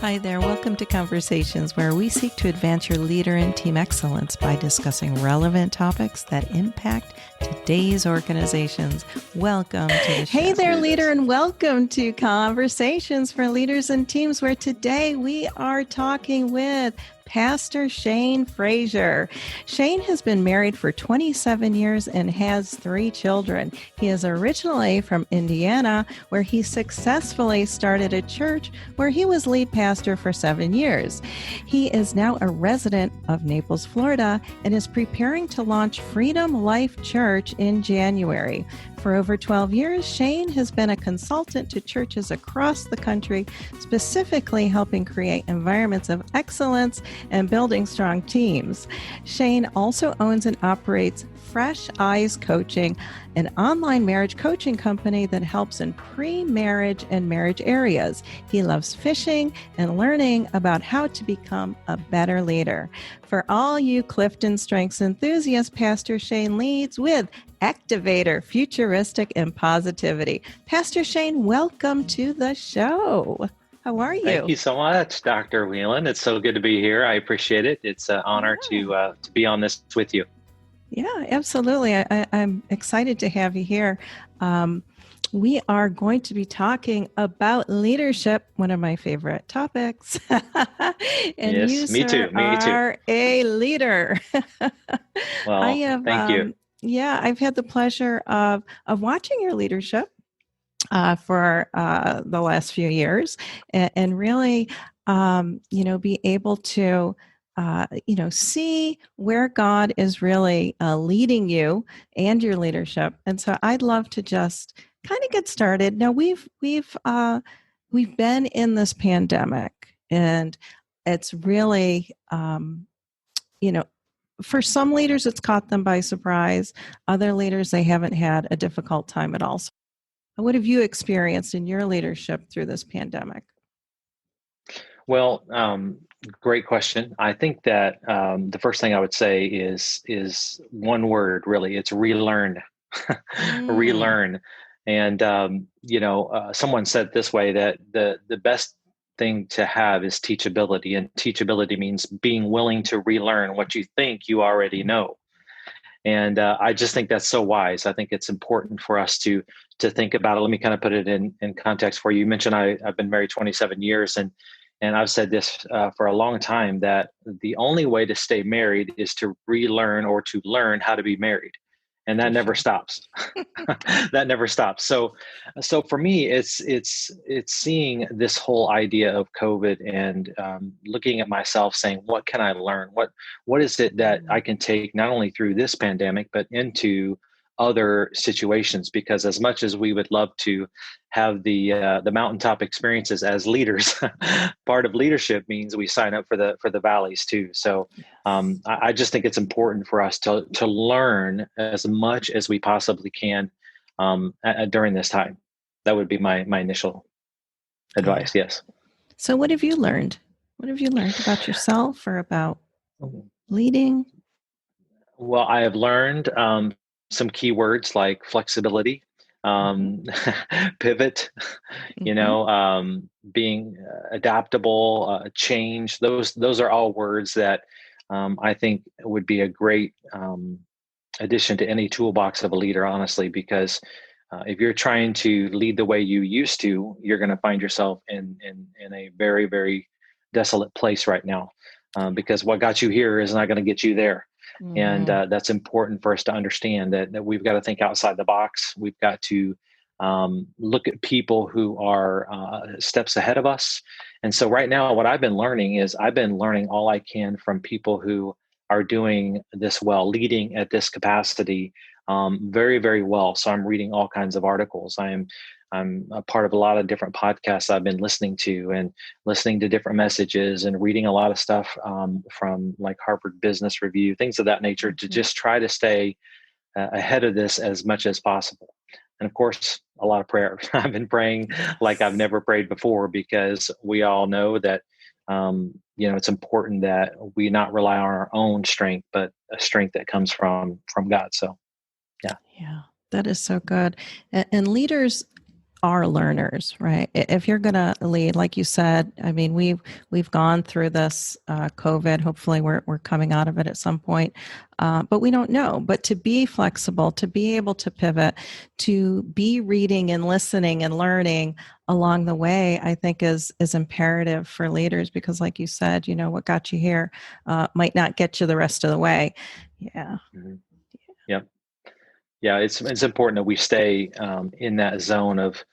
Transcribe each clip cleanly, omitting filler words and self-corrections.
Hi there. Welcome to Conversations, where we seek to advance your leader and team excellence by discussing relevant topics that impact today's organizations. Welcome to the show. Hey there, leader, and welcome to Conversations for Leaders and Teams, where today we are talking with Pastor Shane Frazier. Shane has been married for 27 years and has 3 children. He is originally from Indiana, where he successfully started a church where he was lead pastor for 7 years. He is now a resident of Naples, Florida, and is preparing to launch Freedom Life Church in January. For over 12 years, Shane has been a consultant to churches across the country, specifically helping create environments of excellence and building strong teams. Shane also owns and operates Fresh Eyes Coaching, an online marriage coaching company that helps in pre-marriage and marriage areas. He loves fishing and learning about how to become a better leader. For all you Clifton Strengths enthusiasts, Pastor Shane leads with Activator, Futuristic, and Positivity. Pastor Shane, welcome to the show. How are you? Thank you so much, Dr. Whelan. It's so good to be here. I appreciate it. It's an honor to be on this with you. Yeah, absolutely. I'm excited to have you here. We are going to be talking about leadership, one of my favorite topics. And yes, you, me sir, too. Me are too. a leader. Well, thank you. Yeah, I've had the pleasure of watching your leadership for the last few years, and really, be able to, see where God is really leading you and your leadership. And so, I'd love to just kind of get started. Now, we've been in this pandemic, and it's really, for some leaders, it's caught them by surprise. Other leaders, they haven't had a difficult time at all. So what have you experienced in your leadership through this pandemic? Well, great question. I think that the first thing I would say is one word, really. It's relearn. Relearn. And, someone said this way, that the best thing to have is teachability. And teachability means being willing to relearn what you think you already know. And I just think that's so wise. I think it's important for us to think about it. Let me kind of put it in context for you. You mentioned I've been married 27 years, and I've said this for a long time, that the only way to stay married is to relearn or to learn how to be married. And that never stops. That never stops. So for me, it's seeing this whole idea of COVID and looking at myself, saying, what can I learn? What is it that I can take not only through this pandemic, but into other situations? Because as much as we would love to have the mountaintop experiences as leaders, part of leadership means we sign up for the valleys too. So I just think it's important for us to learn as much as we possibly can during this time. That would be my initial advice. Yeah. Yes. So what have you learned? What have you learned about yourself or about leading? Well, I have learned some key words like flexibility, pivot, being adaptable, change. Those are all words that I think would be a great addition to any toolbox of a leader, honestly, because if you're trying to lead the way you used to, you're going to find yourself in a very, very desolate place right now, because what got you here is not going to get you there. And that's important for us to understand that we've got to think outside the box. We've got to look at people who are steps ahead of us. And so right now, what I've been learning is I've been learning all I can from people who are doing this well, leading at this capacity very, very well. So I'm reading all kinds of articles. I'm a part of a lot of different podcasts I've been listening to, and listening to different messages, and reading a lot of stuff from like Harvard Business Review, things of that nature, to just try to stay ahead of this as much as possible. And of course, a lot of prayer. I've been praying like I've never prayed before, because we all know that it's important that we not rely on our own strength, but a strength that comes from God. So, yeah. Yeah, that is so good. And leaders are learners, right? If you're going to lead, like you said, I mean, we've gone through this COVID. Hopefully, we're coming out of it at some point, but we don't know. But to be flexible, to be able to pivot, to be reading and listening and learning along the way, I think is imperative for leaders because, like you said, what got you here might not get you the rest of the way. Yeah. Mm-hmm. Yep. Yeah, it's important that we stay in that zone of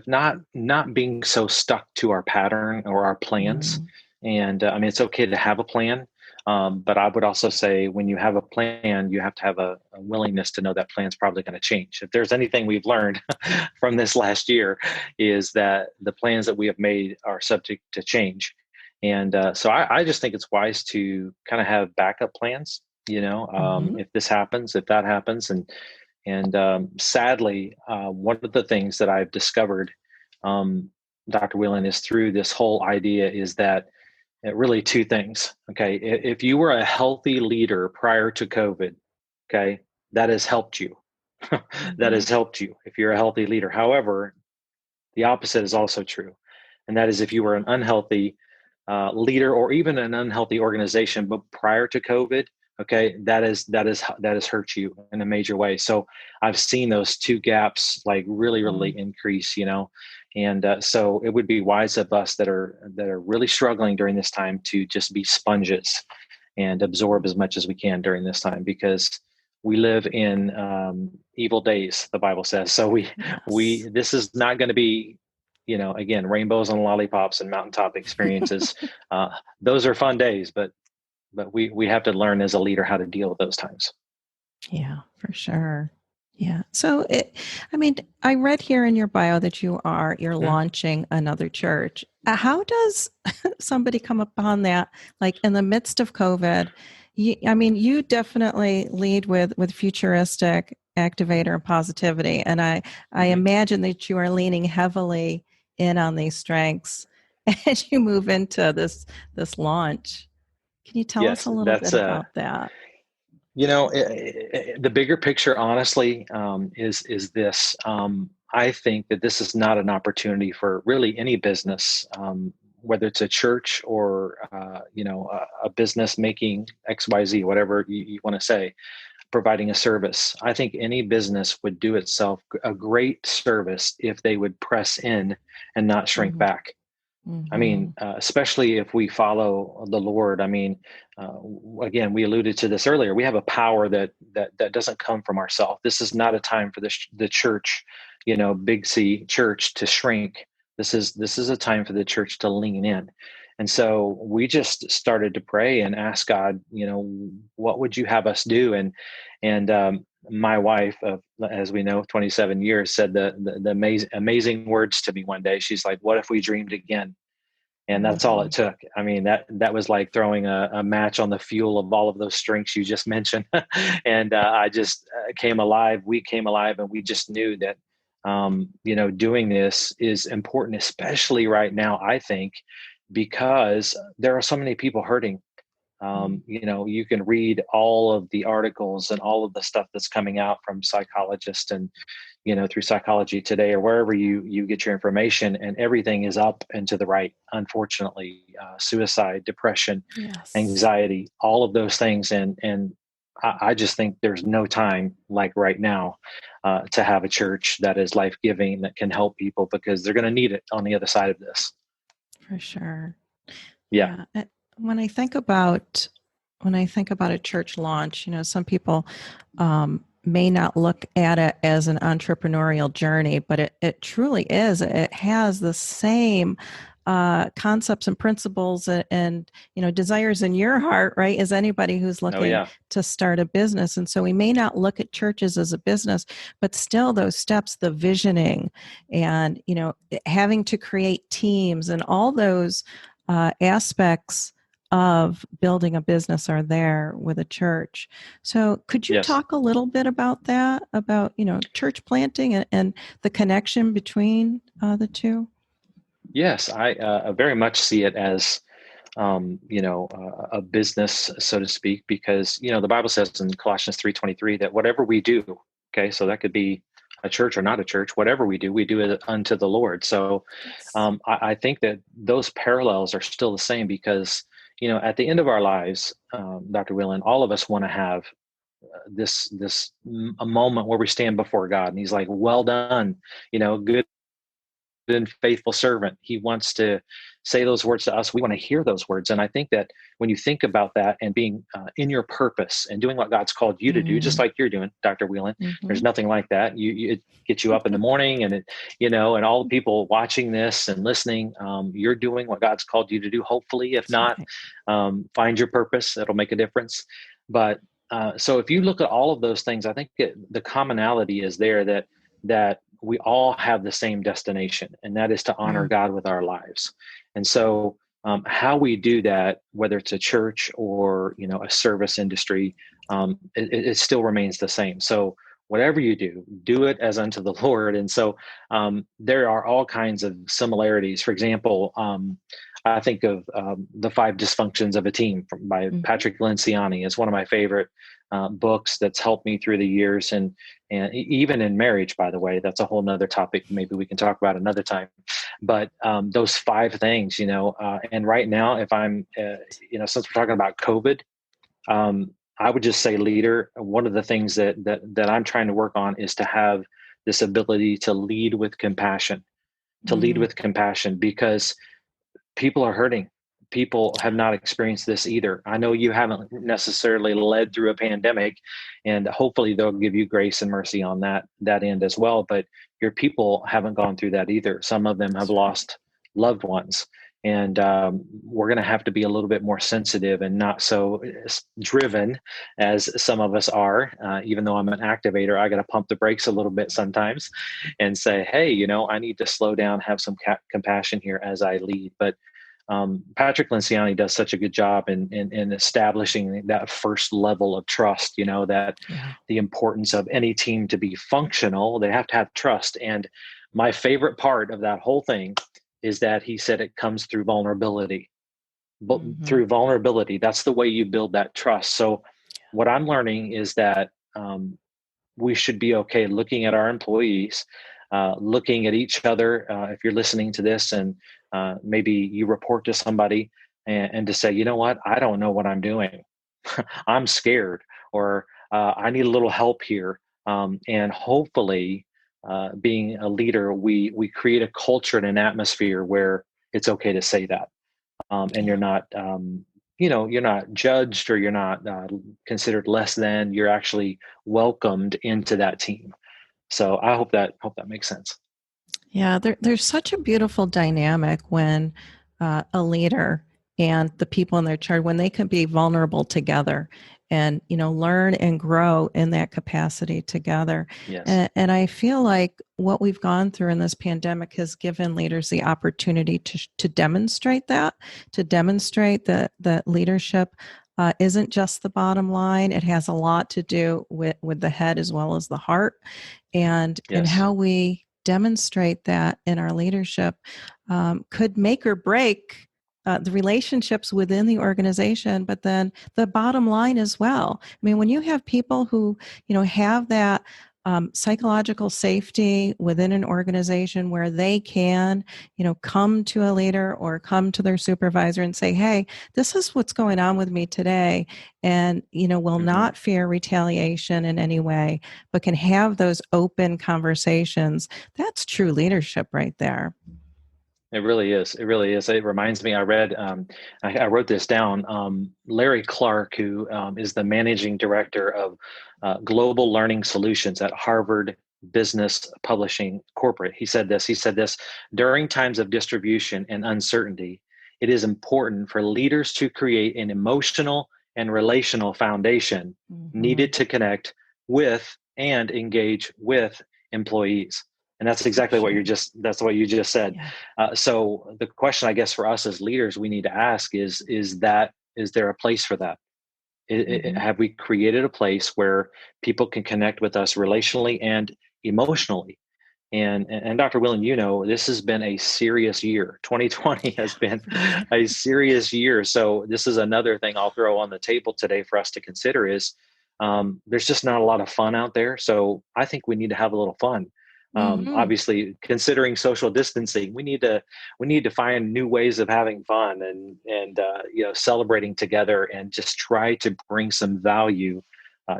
not being so stuck to our pattern or our plans. Mm. And I mean, it's okay to have a plan, but I would also say when you have a plan, you have to have a willingness to know that plan's probably going to change. If there's anything we've learned from this last year, is that the plans that we have made are subject to change. And so I just think it's wise to kind of have backup plans. Mm-hmm. If this happens, if that happens, and sadly, one of the things that I've discovered, Dr. Whelan, is through this whole idea is that really two things. Okay, if you were a healthy leader prior to COVID, okay, that has helped you. That Mm-hmm. has helped you if you're a healthy leader. However, the opposite is also true, and that is if you were an unhealthy leader or even an unhealthy organization, but prior to COVID, okay, that has hurt you in a major way. So I've seen those two gaps like really increase, and so it would be wise of us that are really struggling during this time to just be sponges and absorb as much as we can during this time because we live in evil days, the Bible says. So Yes. this is not going to be, again, rainbows and lollipops and mountaintop experiences. Those are fun days, but we have to learn as a leader how to deal with those times. Yeah, for sure. Yeah. So I mean, I read here in your bio that you're Mhm. launching another church. How does somebody come upon that? Like in the midst of COVID, I mean, you definitely lead with futuristic activator and positivity, and I Mhm. imagine that you are leaning heavily in on these strengths as you move into this launch. Can you tell us Yes, a little bit that's about that? the bigger picture. Honestly, is this. I think that this is not an opportunity for really any business, whether it's a church or a business making XYZ, whatever you want to say, providing a service. I think any business would do itself a great service if they would press in and not shrink Mm-hmm. back. I Mm-hmm. mean, especially if we follow the Lord. I mean, again, we alluded to this earlier. We have a power that doesn't come from ourselves. This is not a time for the church, big C church, to shrink. This is a time for the church to lean in. And so we just started to pray and ask God, what would you have us do? And my wife of, as we know, 27 years, said the amazing words to me one day. She's like, "What if we dreamed again?" And that's all Mm-hmm. it took. I mean, that was like throwing a match on the fuel of all of those strengths you just mentioned. And I just came alive. We came alive, and we just knew that doing this is important, especially right now. I think because there are so many people hurting. You can read all of the articles and all of the stuff that's coming out from psychologists and through Psychology Today or wherever you get your information, and everything is up and to the right. Unfortunately, suicide, depression, Yes. anxiety, all of those things, and I just think there's no time like right now to have a church that is life giving, that can help people, because they're going to need it on the other side of this. For sure. Yeah. Yeah. When I think about a church launch, some people may not look at it as an entrepreneurial journey, but it truly is. It has the same concepts and principles and desires in your heart, right, as anybody who's Oh looking yeah. to start a business. And so we may not look at churches as a business, but still those steps, the visioning and having to create teams and all those aspects of building a business are there with a church. So could you Yes. talk a little bit about that, about church planting and the connection between the two? Yes, I very much see it as a business, so to speak, because the Bible says in Colossians 3:23 that whatever we do, okay, so that could be a church or not a church, whatever we do it unto the Lord. So Yes. I think that those parallels are still the same because, at the end of our lives, Dr. Whelan, all of us want to have a moment where we stand before God and he's like, well done, good and faithful servant. He wants to say those words to us. We want to hear those words. And I think that when you think about that and being in your purpose and doing what God's called you to do, just like you're doing, Dr. Whelan, there's nothing like that. It gets you up in the morning and and all the people watching this and listening, you're doing what God's called you to do. Hopefully, if not, find your purpose. It'll make a difference. But so if you look at all of those things, I think the commonality is there that we all have the same destination, and that is to honor God with our lives. And so how we do that, whether it's a church or, a service industry, it still remains the same. So whatever you do it as unto the Lord. And so there are all kinds of similarities. For example, I think of The Five Dysfunctions of a Team by Patrick Lenciani. It's one of my favorite books that's helped me through the years. And even in marriage, by the way, that's a whole nother topic. Maybe we can talk about another time. But those 5 things, and right now, if I'm, since we're talking about COVID, I would just say, leader, one of the things that I'm trying to work on is to have this ability to lead with compassion, because people are hurting. People have not experienced this either. I know you haven't necessarily led through a pandemic, and hopefully they'll give you grace and mercy on that end as well. But your people haven't gone through that either. Some of them have lost loved ones. And we're going to have to be a little bit more sensitive and not so driven as some of us are. Even though I'm an activator, I got to pump the brakes a little bit sometimes and say, hey, I need to slow down, have some compassion here as I lead. But Patrick Lenciani does such a good job in establishing that first level of trust, that the importance of any team to be functional, they have to have trust. And my favorite part of that whole thing is that he said it comes through vulnerability. But through vulnerability, that's the way you build that trust. So what I'm learning is that we should be okay looking at our employees, looking at each other. If you're listening to this and maybe you report to somebody and to say, you know what, I don't know what I'm doing. I'm scared, or I need a little help here. And hopefully, being a leader, we create a culture and an atmosphere where it's okay to say that, and you're not, you're not judged, or you're not considered less than. You're actually welcomed into that team. So I hope that makes sense. Yeah, there's such a beautiful dynamic when a leader and the people in their charge, when they can be vulnerable together and, learn and grow in that capacity together. Yes. And I feel like what we've gone through in this pandemic has given leaders the opportunity to demonstrate that, that leadership isn't just the bottom line. It has a lot to do with the head as well as the heart, and how we demonstrate that in our leadership could make or break the relationships within the organization, but then the bottom line as well. I mean, when you have people who, have that psychological safety within an organization where they can, come to a leader or come to their supervisor and say, hey, this is what's going on with me today. And, will not fear retaliation in any way, but can have those open conversations. That's true leadership right there. It really is. It really is. It reminds me, I read, I wrote this down. Larry Clark, who is the managing director of Global Learning Solutions at Harvard Business Publishing Corporate. He said this, during times of distribution and uncertainty, it is important for leaders to create an emotional and relational foundation needed to connect with and engage with employees. And that's exactly what you just said. Yeah. So the question, I guess, for us as leaders, we need to ask is there a place for that? Have we created a place where people can connect with us relationally and emotionally? And Dr. Whelan, this has been a serious year. 2020 has been a serious year. So this is another thing I'll throw on the table today for us to consider is, there's just not a lot of fun out there. So I think we need to have a little fun. Mm-hmm. Obviously, considering social distancing, we need to find new ways of having fun and celebrating together, and just try to bring some value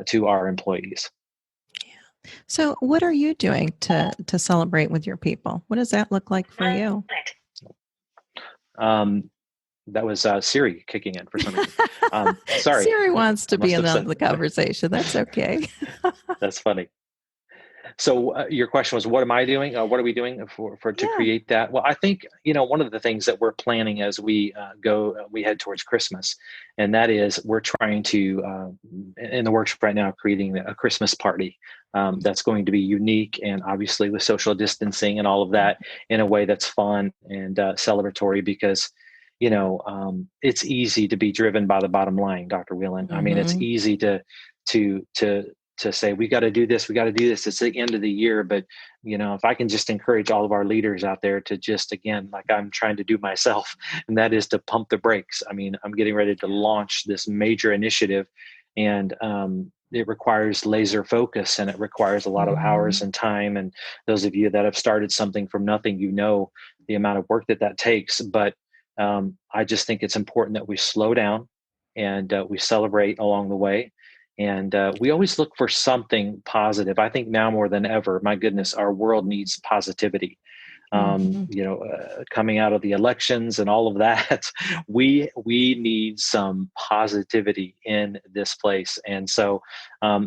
to our employees. So, what are you doing to celebrate with your people? What does that look like for you? Um, that was Siri kicking in for some reason. Sorry, Siri wants I to be must in have on said the conversation. That's okay. that's funny. So your question was, what am I doing? What are we doing for to Yeah. create that? Well, I think one of the things that we're planning as we head towards Christmas, and that is we're trying to in the works right now, creating a Christmas party that's going to be unique, and obviously with social distancing and all of that, in a way that's fun and celebratory, because it's easy to be driven by the bottom line, Dr. Whelan. I mean, it's Mm-hmm. easy to to say we got to do this, we got to do this. It's the end of the year, but if I can just encourage all of our leaders out there to just, again, like I'm trying to do myself, and that is to pump the brakes. I mean, I'm getting ready to launch this major initiative, and it requires laser focus, and it requires a lot of Mm-hmm. hours and time. And those of you that have started something from nothing, the amount of work that takes. But I just think it's important that we slow down, and we celebrate along the way. And we always look for something positive. I think now more than ever, my goodness, our world needs positivity. Mm-hmm. Coming out of the elections and all of that, we need some positivity in this place. And so,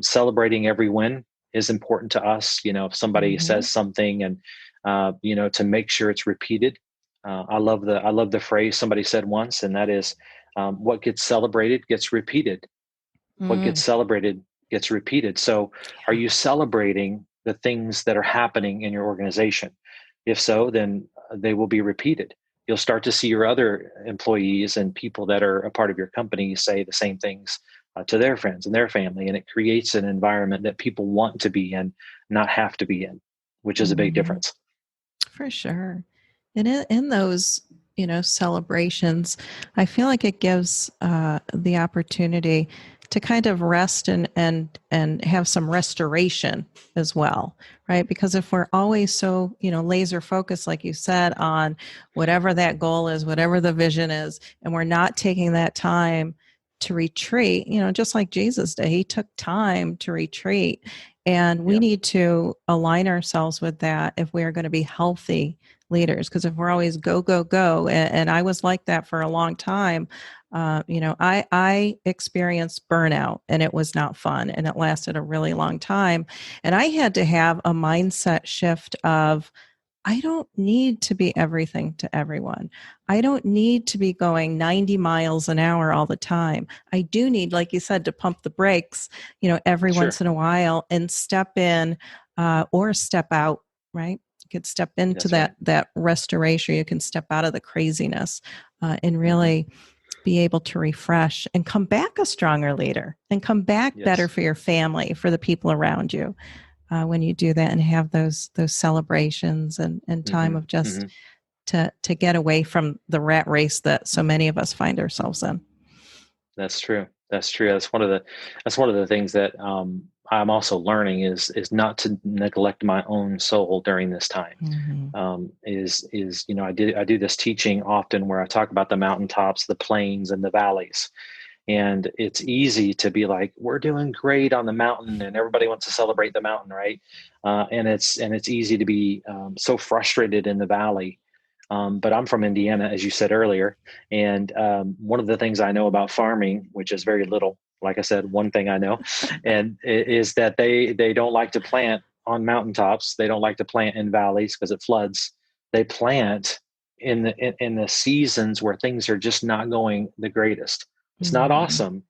celebrating every win is important to us. If somebody Mm-hmm. says something, and to make sure it's repeated. I love the phrase somebody said once, and that is, what gets celebrated gets repeated. What gets Mm. celebrated gets repeated. So, are Yeah. you celebrating the things that are happening in your organization? If so, then they will be repeated. You'll start to see your other employees and people that are a part of your company say the same things to their friends and their family, and it creates an environment that people want to be in, not have to be in, which is a big Mm-hmm. difference. For sure. And in those, celebrations, I feel like it gives the opportunity to kind of rest and have some restoration as well, right? Because if we're always so, laser focused, like you said, on whatever that goal is, whatever the vision is, and we're not taking that time to retreat, just like Jesus did, he took time to retreat. And we Yeah, need to align ourselves with that if we are going to be healthy leaders. Because if we're always go, go, go, and I was like that for a long time, I experienced burnout, and it was not fun, and it lasted a really long time. And I had to have a mindset shift of, I don't need to be everything to everyone. I don't need to be going 90 miles an hour all the time. I do need, like you said, to pump the brakes, every once sure. in a while, and step in or step out, right? You could step into That's right. that restoration. You can step out of the craziness and Hmm. really be able to refresh and come back a stronger leader and come back better Yes. for your family, for the people around you when you do that and have those celebrations and time Hmm. of just Hmm. to get away from the rat race that so many of us find ourselves in. That's true. That's true. That's one of the things that I'm also learning is not to neglect my own soul during this time. Mm-hmm. Is I do this teaching often where I talk about the mountaintops, the plains, and the valleys. And it's easy to be like, we're doing great on the mountain, and everybody wants to celebrate the mountain, right? And it's easy to be so frustrated in the valley. But I'm from Indiana, as you said earlier, and one of the things I know about farming, which is very little, like I said, one thing I know, and is that they don't like to plant on mountaintops. They don't like to plant in valleys because it floods. They plant in the seasons where things are just not going the greatest. It's not Mm-hmm. awesome,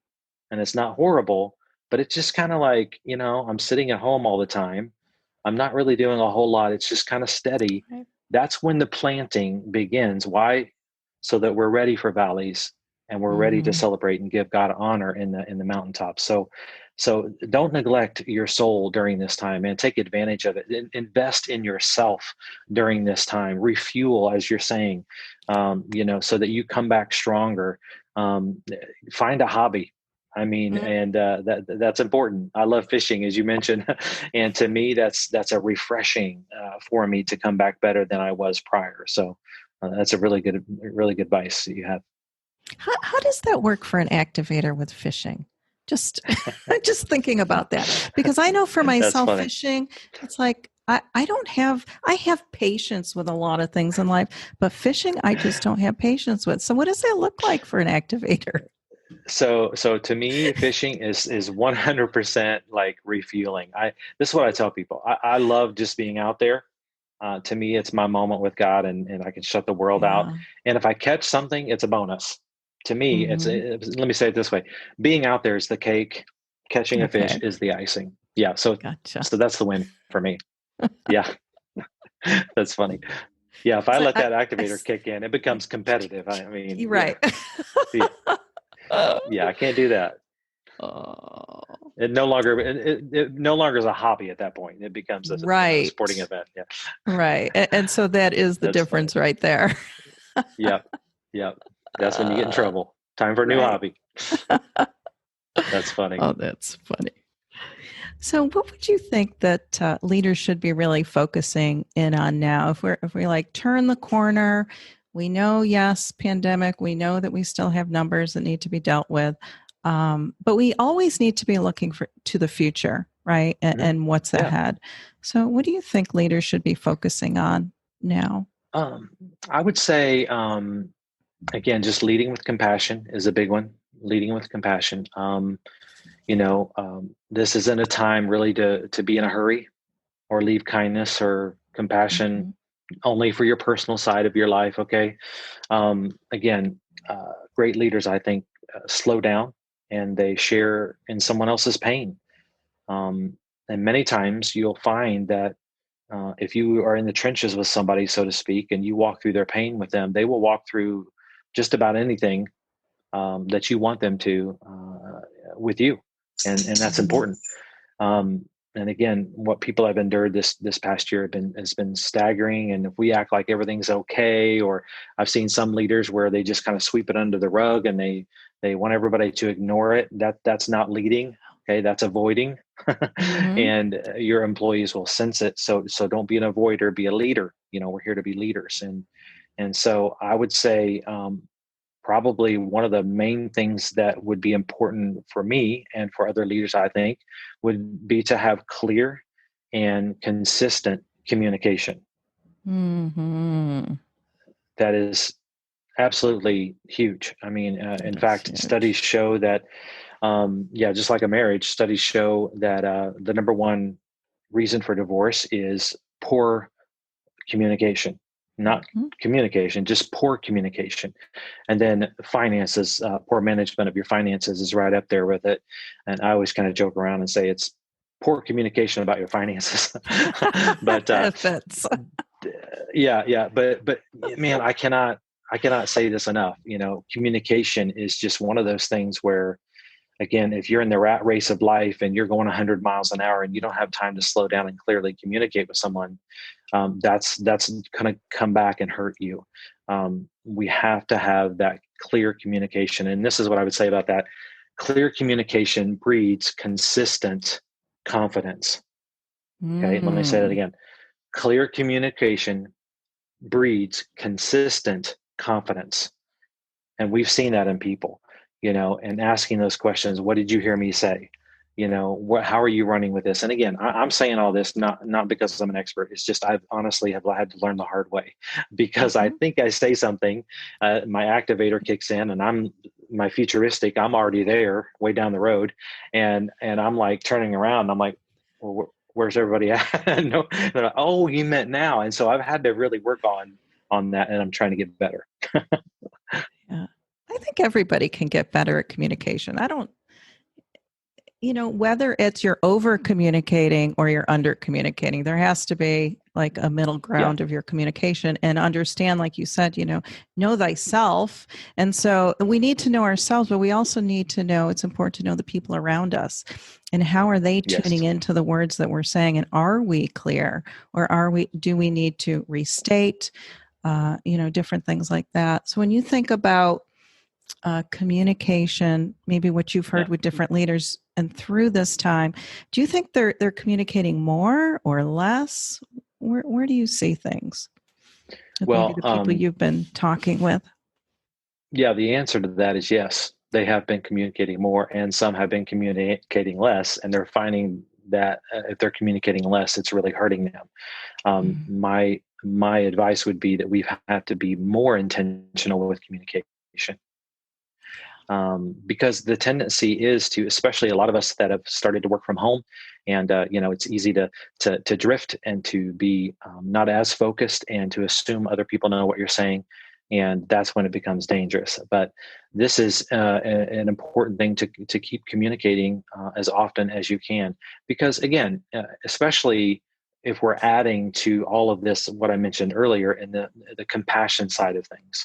and it's not horrible, but it's just kind of like, I'm sitting at home all the time. I'm not really doing a whole lot. It's just kind of steady. Right. That's when the planting begins. Why? So that we're ready for valleys, and we're ready to Mm-hmm. celebrate and give God honor in the mountaintops. So don't neglect your soul during this time, and take advantage of it. Invest in yourself during this time. Refuel, as you're saying, so that you come back stronger. Find a hobby. I mean, and that's important. I love fishing, as you mentioned, and to me, that's a refreshing for me to come back better than I was prior. So that's a really good advice that you have. How does that work for an activator with fishing? Just just thinking about that, because I know for myself, fishing, it's like I have patience with a lot of things in life, but fishing I just don't have patience with. So what does that look like for an activator? So to me, fishing is 100% like refueling. This is what I tell people. I love just being out there. To me, it's my moment with God, and I can shut the world out. And if I catch something, it's a bonus. To me, let me say it this way: being out there is the cake. Catching a fish is the icing. Yeah. So that's the win for me. Yeah, that's funny. Yeah, if I let that activator kick in, it becomes competitive. I mean, you're right. Yeah, I can't do that. Oh. It no longer is a hobby at that point. It becomes a sporting event. Yeah. Right. And so that is the difference right there. Yep. That's when you get in trouble. Time for a new hobby. That's funny. Oh, that's funny. So what would you think that leaders should be really focusing in on now? If we like turn the corner, we know, yes, pandemic, we know that we still have numbers that need to be dealt with. But we always need to be looking to the future, right? And what's ahead. So what do you think leaders should be focusing on now? I would say, again, just leading with compassion is a big one. Leading with compassion. This isn't a time really to be in a hurry or leave kindness or compassion only for your personal side of your life. Okay. Again, great leaders, I think, slow down and they share in someone else's pain. And many times you'll find that if you are in the trenches with somebody, so to speak, and you walk through their pain with them, they will walk through just about anything that you want them to with you. And that's important. And again, what people have endured this past year has been staggering. And if we act like everything's okay, or I've seen some leaders where they just kind of sweep it under the rug and they want everybody to ignore it. That's not leading. Okay, that's avoiding, and your employees will sense it. So don't be an avoider, be a leader. We're here to be leaders, and so I would say probably one of the main things that would be important for me and for other leaders, I think, would be to have clear and consistent communication. That is absolutely huge. I mean, in fact, studies show that, just like a marriage, studies show that the number one reason for divorce is poor communication. Not communication, just poor communication. And then finances, poor management of your finances is right up there with it. And I always kind of joke around and say it's poor communication about your finances. But but man, I cannot say this enough. Communication is just one of those things where, again, if you're in the rat race of life and you're going 100 miles an hour and you don't have time to slow down and clearly communicate with someone, that's going to come back and hurt you. We have to have that clear communication. And this is what I would say about that. Clear communication breeds consistent confidence. Okay, let me say that again. Clear communication breeds consistent confidence. And we've seen that in people, and asking those questions. What did you hear me say? How are you running with this? And again, I'm saying all this not because I'm an expert. It's just I've honestly have had to learn the hard way, because I think I say something, my activator kicks in, and my futuristic. I'm already there, way down the road, and I'm like turning around. And I'm like, well, where's everybody at? No, they're like, oh, you meant now. And so I've had to really work on that, and I'm trying to get better. Yeah. I think everybody can get better at communication. I don't, whether it's you're over communicating or you're under communicating, there has to be like a middle ground of your communication, and understand, like you said, know thyself. And so we need to know ourselves, but we also need to know, it's important to know the people around us and how are they tuning into the words that we're saying. And are we clear, or do we need to restate, different things like that. So when you think about communication, maybe what you've heard with different leaders and through this time, do you think they're communicating more or less? Where do you see things with maybe the people you've been talking with? Yeah, the answer to that is yes. They have been communicating more, and some have been communicating less, and they're finding that if they're communicating less, it's really hurting them. My advice would be that we have to be more intentional with communication. Because the tendency is to, especially a lot of us that have started to work from home, and it's easy to drift and to be not as focused and to assume other people know what you're saying, and that's when it becomes dangerous. But this is an important thing to keep communicating as often as you can, because again, especially if we're adding to all of this, what I mentioned earlier, in the compassion side of things,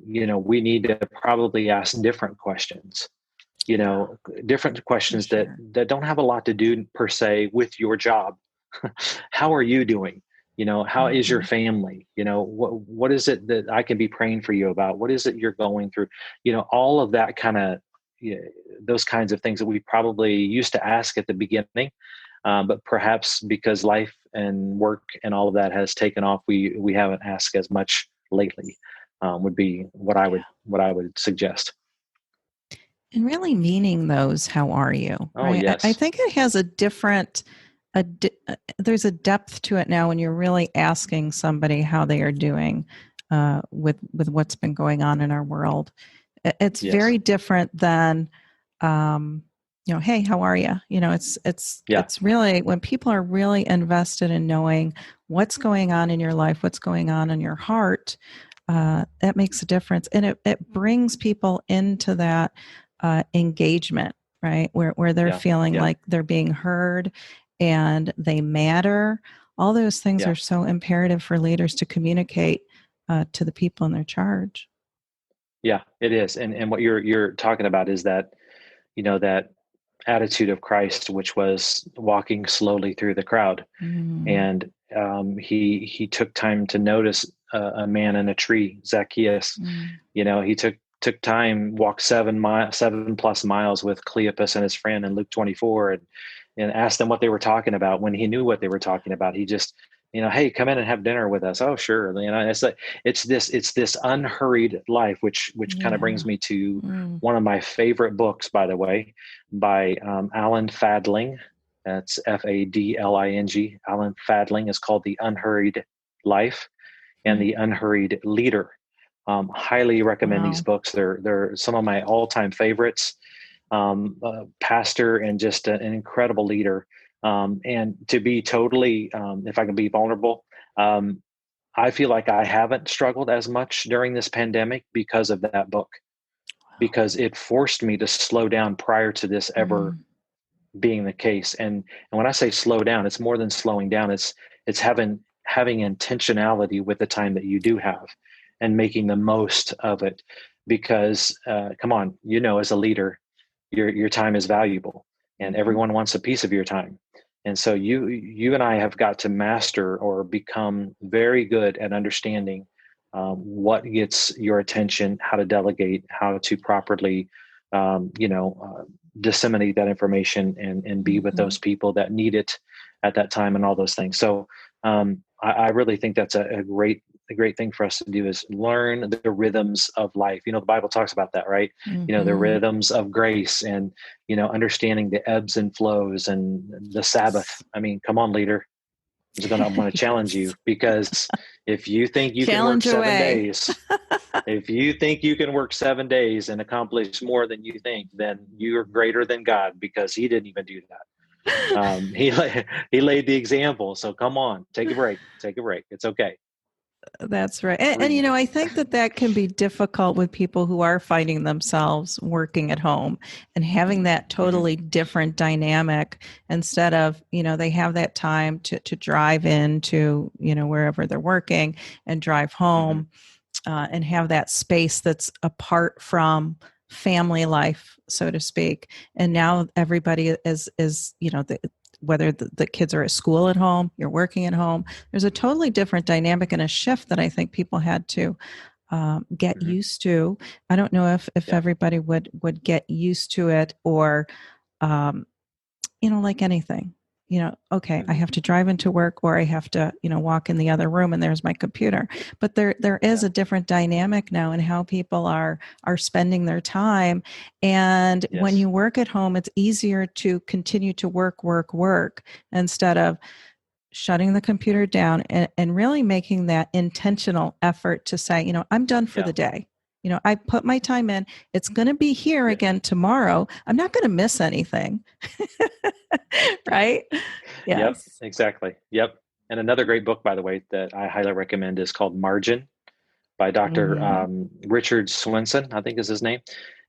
we need to probably ask different questions, different questions that don't have a lot to do per se with your job. How are you doing? How is your family? What is it that I can be praying for you about? What is it you're going through? All of that kind of, those kinds of things that we probably used to ask at the beginning. But perhaps because life and work and all of that has taken off, we haven't asked as much lately. Would be what I would suggest. And really meaning those, how are you? Oh, right? yes. I think it has there's a depth to it now when you're really asking somebody how they are doing with what's been going on in our world. It's very different than, hey, how are you? It's really when people are really invested in knowing what's going on in your life, what's going on in your heart. That makes a difference, and it brings people into that engagement, right? Where they're feeling like they're being heard and they matter. All those things are so imperative for leaders to communicate to the people in their charge. Yeah, it is, and what you're talking about is that, that attitude of Christ, which was walking slowly through the crowd, and he took time to notice a man in a tree, Zacchaeus. He took time, walked 7+ miles with Cleopas and his friend in Luke 24, and asked them what they were talking about. When he knew what they were talking about, he just, hey, come in and have dinner with us. Oh, sure. It's this unhurried life, which kind of brings me to one of my favorite books, by the way, by Alan Fadling. That's Fadling. Alan Fadling is called The Unhurried Life and The Unhurried Leader. Highly recommend these books. They're some of my all-time favorites. Pastor and just an incredible leader. And to be totally, if I can be vulnerable, I feel like I haven't struggled as much during this pandemic because of that book, because it forced me to slow down prior to this ever being the case. And when I say slow down, it's more than slowing down. It's having intentionality with the time that you do have and making the most of it, because come on, as a leader, your time is valuable and everyone wants a piece of your time. And so you and I have got to master or become very good at understanding what gets your attention, how to delegate, how to properly, disseminate that information and be with those people that need it at that time and all those things. So I really think that's a great thing for us to do, is learn the rhythms of life. The Bible talks about that, right? The rhythms of grace and, understanding the ebbs and flows and the Sabbath. I mean, come on, leader. I'm going to challenge you, because if you think you can work 7 days, if you think you can work 7 days and accomplish more than you think, then you're greater than God, because he didn't even do that. He laid the example. So come on, take a break. It's okay. That's right. And I think that can be difficult with people who are finding themselves working at home and having that totally different dynamic, instead of, they have that time to drive into, wherever they're working and drive home and have that space that's apart from family life, so to speak. And now everybody is whether the kids are at school at home, you're working at home, there's a totally different dynamic and a shift that I think people had to get used to. I don't know if everybody would get used to it, or like anything, okay, I have to drive into work, or I have to, walk in the other room and there's my computer. But there is a different dynamic now in how people are spending their time. And when you work at home, it's easier to continue to work instead of shutting the computer down and really making that intentional effort to say, I'm done for the day. I put my time in. It's going to be here again tomorrow. I'm not going to miss anything. Right? Yes. Yep, exactly. Yep. And another great book, by the way, that I highly recommend is called Margin by Dr. Richard Swenson, I think is his name.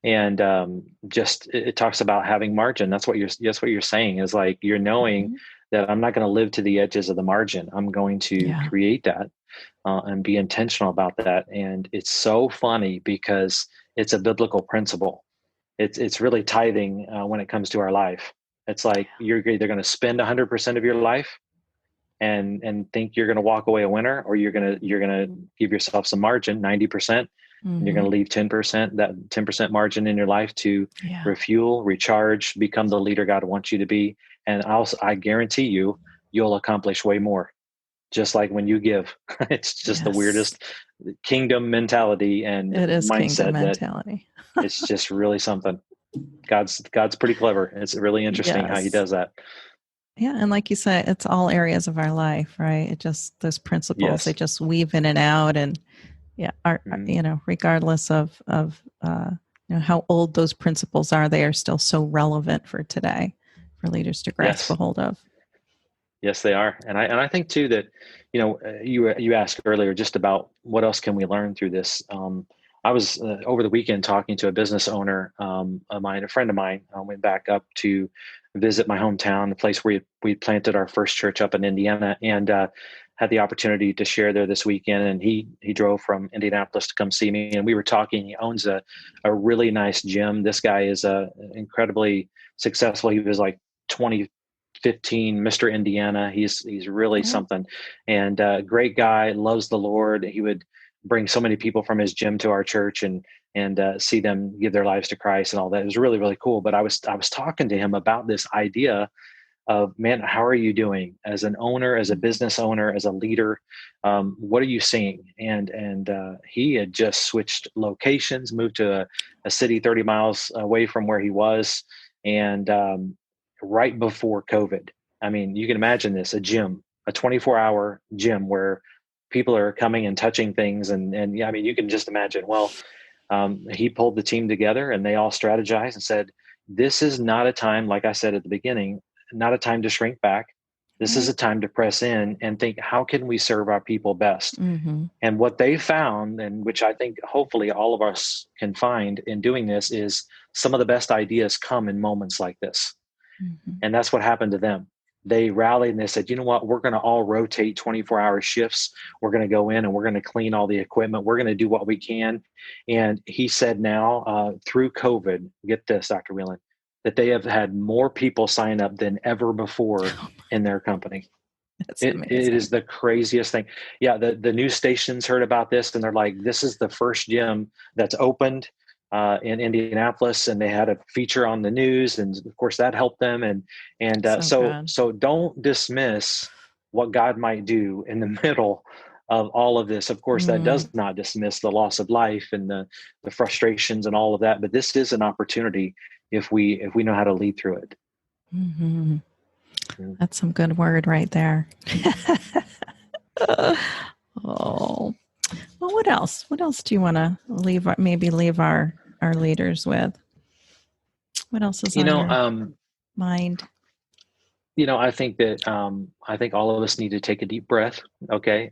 And just it talks about having margin. That's what you're saying, is like, you're knowing that I'm not going to live to the edges of the margin. I'm going to create that and be intentional about that. And it's so funny because it's a biblical principle. It's really tithing when it comes to our life. It's like you're either going to spend 100% of your life and think you're going to walk away a winner, or you're going to give yourself some margin, 90%. And you're going to leave 10%, that 10% margin in your life to refuel, recharge, become the leader God wants you to be. And I guarantee you'll accomplish way more. Just like when you give, it's just the weirdest kingdom mentality and it is mindset. Kingdom mentality. It's just really something. God's pretty clever. It's really interesting how he does that. Yeah. And like you said, it's all areas of our life, right? It just, those principles, they just weave in and out, and regardless of how old those principles are, they are still so relevant for today for leaders to grasp a hold of. Yes, they are. And I think too that, you asked earlier just about what else can we learn through this. I was over the weekend talking to a business owner a friend of mine. I went back up to visit my hometown, the place where we planted our first church up in Indiana, and had the opportunity to share there this weekend. And he drove from Indianapolis to come see me, and we were talking. He owns a really nice gym. This guy is incredibly successful. He was like 2015 Mr. Indiana. He's really something, and great guy, loves the Lord. He would bring so many people from his gym to our church and see them give their lives to Christ and all that. It was really, really cool. But I was talking to him about this idea of, man, how are you doing as an owner, as a business owner, as a leader? What are you seeing? And he had just switched locations, moved to a city 30 miles away from where he was. And right before COVID, I mean, you can imagine this, a gym, a 24-hour gym where people are coming and touching things. And yeah, I mean, you can just imagine. Well, he pulled the team together and they all strategized and said, this is not a time, like I said at the beginning, not a time to shrink back. This is a time to press in and think, how can we serve our people best? And what they found, and which I think hopefully all of us can find in doing this, is some of the best ideas come in moments like this. And that's what happened to them. They rallied and they said, you know what, we're going to all rotate 24-hour shifts. We're going to go in and we're going to clean all the equipment. We're going to do what we can. And he said now through COVID, get this, Dr. Whelan, that they have had more people sign up than ever before in their company. It is the craziest thing. Yeah, the news stations heard about this and they're like, this is the first gym that's opened in Indianapolis, and they had a feature on the news, and of course that helped them. And so don't dismiss what God might do in the middle of all of this. Of course, that does not dismiss the loss of life and the frustrations and all of that. But this is an opportunity if we know how to lead through it. That's some good word right there. Oh. Well, what else? What else do you want to leave our leaders with? What else is on your mind? I think that I think all of us need to take a deep breath, okay,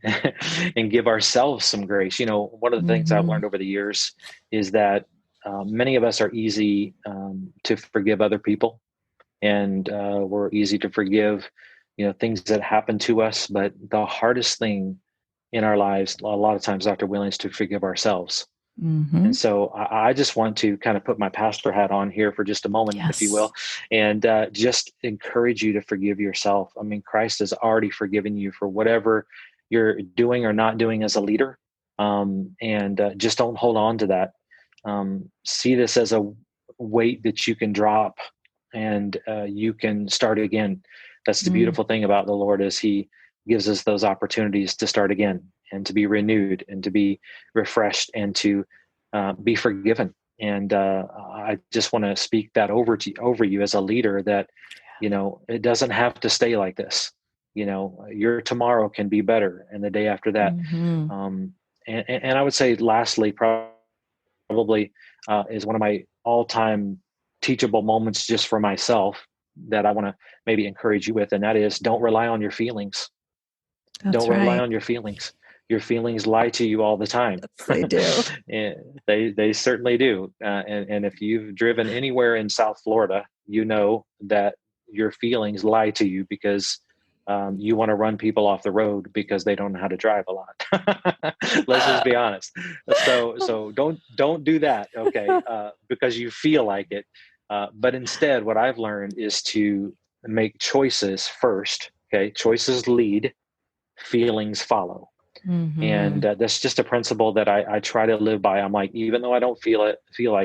and give ourselves some grace. One of the things I've learned over the years is that many of us are easy to forgive other people, and we're easy to forgive, things that happen to us. But the hardest thing in our lives, a lot of times, Dr. Whelan, is to forgive ourselves. And so I just want to kind of put my pastor hat on here for just a moment, if you will, and just encourage you to forgive yourself. I mean, Christ has already forgiven you for whatever you're doing or not doing as a leader. and just don't hold on to that. See this as a weight that you can drop, and you can start again. That's the beautiful thing about the Lord, is He gives us those opportunities to start again, and to be renewed, and to be refreshed, and to be forgiven. And I just want to speak that over you as a leader, that it doesn't have to stay like this. Your tomorrow can be better, and the day after that. And I would say, lastly, probably is one of my all-time teachable moments just for myself, that I want to maybe encourage you with, and that is, don't rely on your feelings. Don't rely on your feelings. Your feelings lie to you all the time. Yes, they do. And they certainly do. And if you've driven anywhere in South Florida, you know that your feelings lie to you, because you want to run people off the road because they don't know how to drive a lot. Let's just be honest. So don't do that, okay? Because you feel like it. But instead, what I've learned is to make choices first. Okay, choices lead, feelings follow. And that's just a principle that I try to live by. I'm like, even though I don't feel like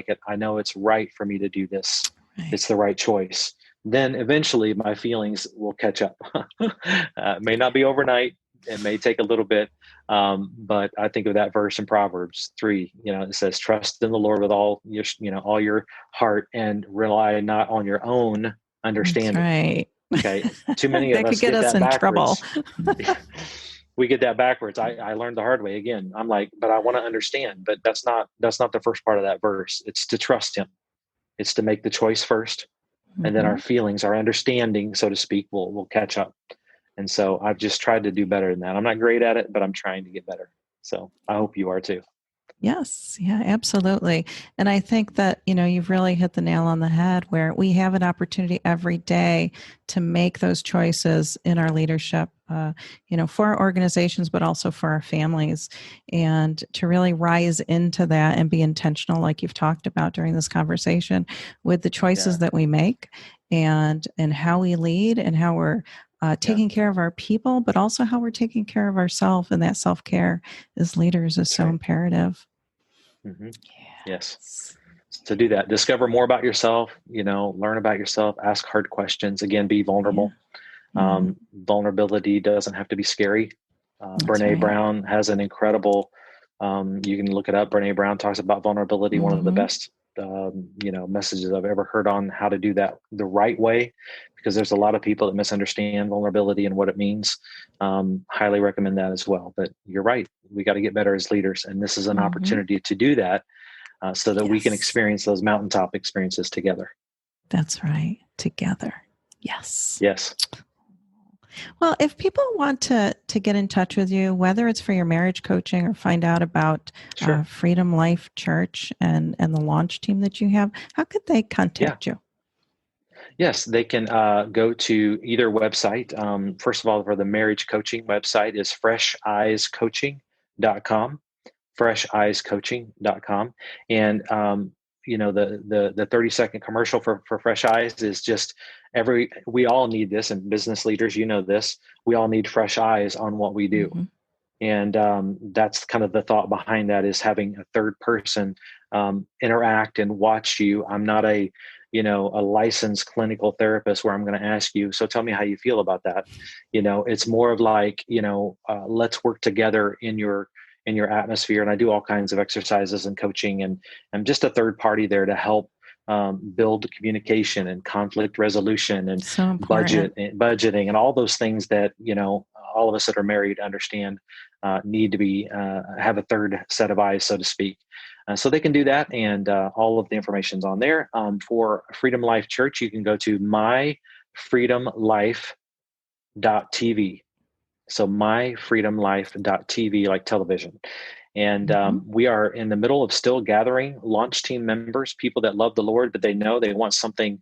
it, I know it's right for me to do this. Right. It's the right choice. Then eventually my feelings will catch up. It may not be overnight. It may take a little bit. But I think of that verse in Proverbs 3, it says, trust in the Lord with all your heart, and rely not on your own understanding. That's right. Okay. Too many of us get that backwards. We get that backwards. I learned the hard way again. I'm like, but I want to understand, but that's not the first part of that verse. It's to trust Him. It's to make the choice first. And then our feelings, our understanding, so to speak, will catch up. And so I've just tried to do better than that. I'm not great at it, but I'm trying to get better. So I hope you are too. Yes. Yeah, absolutely. And I think that, you've really hit the nail on the head, where we have an opportunity every day to make those choices in our leadership, for our organizations, but also for our families, and to really rise into that and be intentional, like you've talked about during this conversation, with the choices that we make, and how we lead, and how we're taking care of our people, but also how we're taking care of ourselves. And that self-care as leaders is so imperative. Yes. So do that. Discover more about yourself, learn about yourself, ask hard questions. Again, be vulnerable. Vulnerability doesn't have to be scary. Brene Brown has an incredible, you can look it up. Brene Brown talks about vulnerability, one of the best, messages I've ever heard on how to do that the right way, because there's a lot of people that misunderstand vulnerability and what it means. Highly recommend that as well. But you're right. We got to get better as leaders. And this is an opportunity to do that, so that we can experience those mountaintop experiences together. That's right. Together. Yes. Yes. Well, if people want to get in touch with you, whether it's for your marriage coaching or find out about Freedom Life Church and the launch team that you have, how could they contact you? Yes, they can go to either website. First of all, for the marriage coaching website is fresheyescoaching.com, fresheyescoaching.com. And, the 30-second commercial for Fresh Eyes is just we all need this, and business leaders, this, we all need fresh eyes on what we do. And that's kind of the thought behind that, is having a third person interact and watch you. I'm not a licensed clinical therapist where I'm going to ask you, so tell me how you feel about that. It's more of like, let's work together in your atmosphere. And I do all kinds of exercises and coaching, and I'm just a third party there to help build communication and conflict resolution and budgeting and all those things that, all of us that are married understand need to be have a third set of eyes, so to speak. So they can do that, and all of the information's on there. For Freedom Life Church, you can go to myfreedomlife.tv. So myfreedomlife.tv, like television. And we are in the middle of still gathering launch team members, people that love the Lord, but they know they want something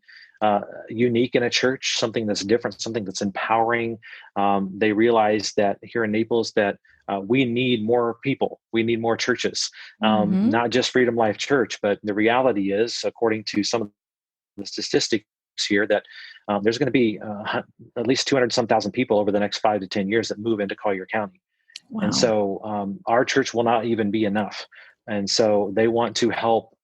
unique in a church, something that's different, something that's empowering. They realize that here in Naples that we need more people. We need more churches, not just Freedom Life Church, but the reality is, according to some of the statistics here, that there's going to be at least 200 some thousand people over the next 5 to 10 years that move into Collier County. Wow. And so our church will not even be enough. And so they want to help,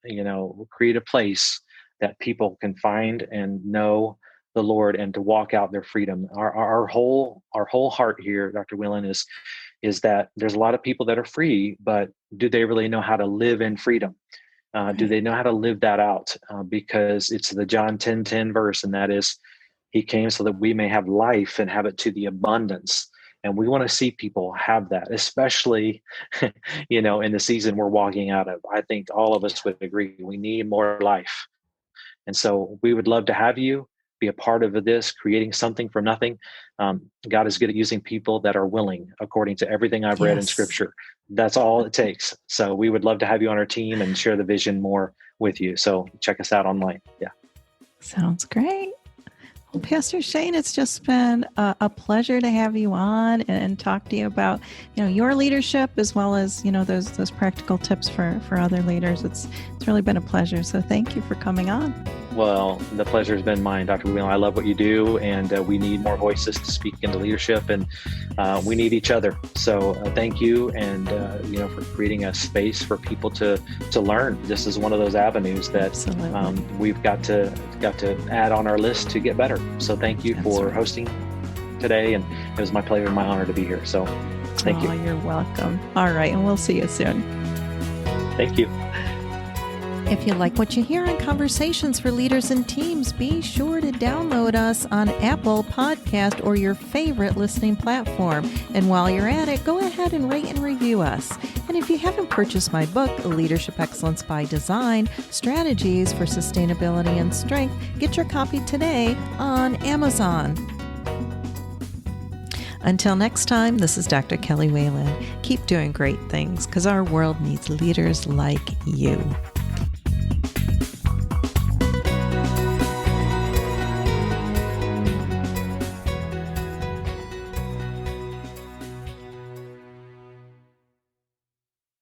create a place that people can find and know the Lord and to walk out their freedom. Our whole heart here, Dr. Whelan, is that there's a lot of people that are free, but do they really know how to live in freedom? Do they know how to live that out? Because it's the John 10:10 verse, and that is, He came so that we may have life and have it to the abundance. And we want to see people have that, especially, in the season we're walking out of. I think all of us would agree we need more life. And so we would love to have you be a part of this, creating something from nothing. God is good at using people that are willing, according to everything I've read in Scripture. That's all it takes. So we would love to have you on our team and share the vision more with you. So check us out online. Yeah. Sounds great. Well, Pastor Shane, it's just been a pleasure to have you on and talk to you about, your leadership as well as, those practical tips for other leaders. It's really been a pleasure. So thank you for coming on. Well, the pleasure has been mine, Dr. Whelan. I love what you do, and we need more voices to speak into leadership, and we need each other. So thank you, and for creating a space for people to learn. This is one of those avenues that we've got to add on our list to get better. So thank you for hosting today, and it was my pleasure and my honor to be here. So thank you. You're welcome. All right, and we'll see you soon. Thank you. If you like what you hear on Conversations for Leaders and Teams, be sure to download us on Apple Podcast or your favorite listening platform. And while you're at it, go ahead and rate and review us. And if you haven't purchased my book, Leadership Excellence by Design, Strategies for Sustainability and Strength, get your copy today on Amazon. Until next time, this is Dr. Kelly Whelan. Keep doing great things because our world needs leaders like you.